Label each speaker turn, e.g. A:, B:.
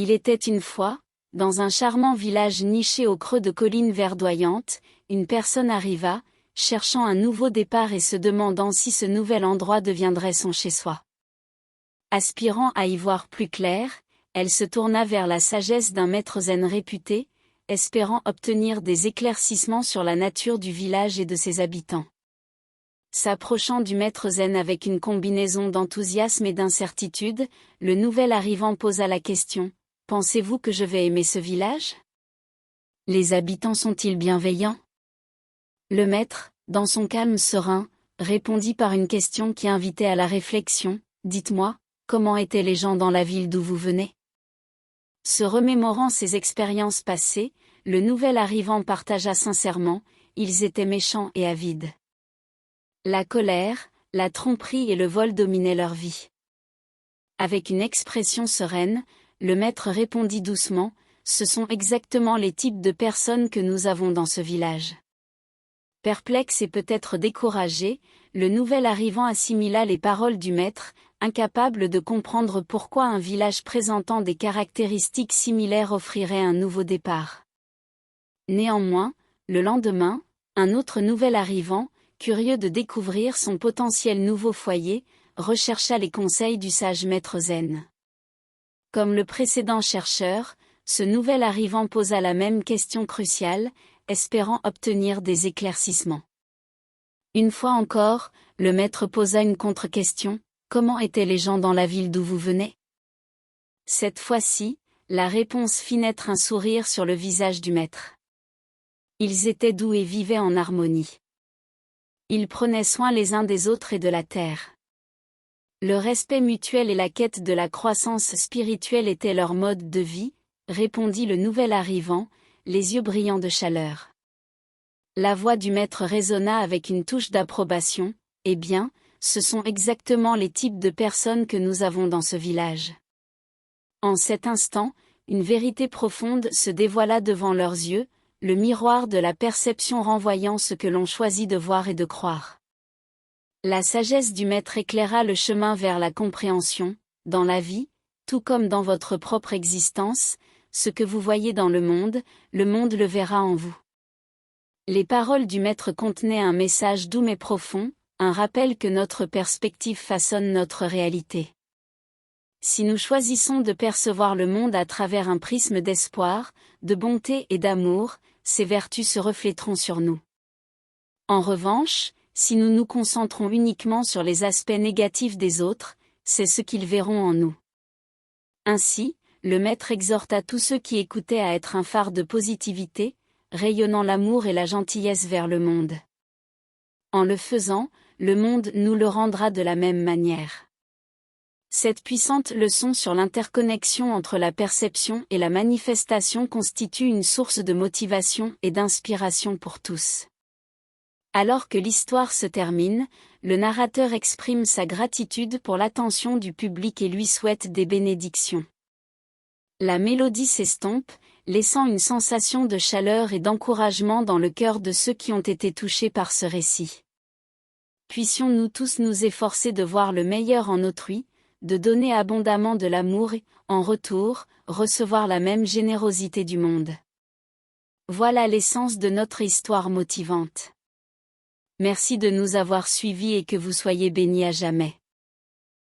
A: Il était une fois, dans un charmant village niché au creux de collines verdoyantes, une personne arriva, cherchant un nouveau départ et se demandant si ce nouvel endroit deviendrait son chez-soi. Aspirant à y voir plus clair, elle se tourna vers la sagesse d'un maître zen réputé, espérant obtenir des éclaircissements sur la nature du village et de ses habitants. S'approchant du maître zen avec une combinaison d'enthousiasme et d'incertitude, le nouvel arrivant posa la question : « Pensez-vous que je vais aimer ce village ? Les habitants sont-ils bienveillants ? » Le maître, dans son calme serein, répondit par une question qui invitait à la réflexion : « Dites-moi, comment étaient les gens dans la ville d'où vous venez ? » Se remémorant ses expériences passées, le nouvel arrivant partagea sincèrement : ils étaient méchants et avides. La colère, la tromperie et le vol dominaient leur vie. Avec une expression sereine, le maître répondit doucement : ce sont exactement les types de personnes que nous avons dans ce village. Perplexe et peut-être découragé, le nouvel arrivant assimila les paroles du maître, incapable de comprendre pourquoi un village présentant des caractéristiques similaires offrirait un nouveau départ. Néanmoins, le lendemain, un autre nouvel arrivant, curieux de découvrir son potentiel nouveau foyer, rechercha les conseils du sage maître zen. Comme le précédent chercheur, ce nouvel arrivant posa la même question cruciale, espérant obtenir des éclaircissements. Une fois encore, le maître posa une contre-question : comment étaient les gens dans la ville d'où vous venez ? Cette fois-ci, la réponse fit naître un sourire sur le visage du maître. Ils étaient doux et vivaient en harmonie. Ils prenaient soin les uns des autres et de la terre. Le respect mutuel et la quête de la croissance spirituelle étaient leur mode de vie, répondit le nouvel arrivant, les yeux brillants de chaleur. La voix du maître résonna avec une touche d'approbation : eh bien, ce sont exactement les types de personnes que nous avons dans ce village. En cet instant, une vérité profonde se dévoila devant leurs yeux, le miroir de la perception renvoyant ce que l'on choisit de voir et de croire. La sagesse du maître éclaira le chemin vers la compréhension : dans la vie, tout comme dans votre propre existence, ce que vous voyez dans le monde le verra en vous. Les paroles du maître contenaient un message doux mais profond, un rappel que notre perspective façonne notre réalité. Si nous choisissons de percevoir le monde à travers un prisme d'espoir, de bonté et d'amour, ces vertus se refléteront sur nous. En revanche, si nous nous concentrons uniquement sur les aspects négatifs des autres, c'est ce qu'ils verront en nous. Ainsi, le maître exhorta tous ceux qui écoutaient à être un phare de positivité, rayonnant l'amour et la gentillesse vers le monde. En le faisant, le monde nous le rendra de la même manière. Cette puissante leçon sur l'interconnexion entre la perception et la manifestation constitue une source de motivation et d'inspiration pour tous. Alors que l'histoire se termine, le narrateur exprime sa gratitude pour l'attention du public et lui souhaite des bénédictions. La mélodie s'estompe, laissant une sensation de chaleur et d'encouragement dans le cœur de ceux qui ont été touchés par ce récit. Puissions-nous tous nous efforcer de voir le meilleur en autrui, de donner abondamment de l'amour et, en retour, recevoir la même générosité du monde. Voilà l'essence de notre histoire motivante. Merci de nous avoir suivis et que vous soyez bénis à jamais.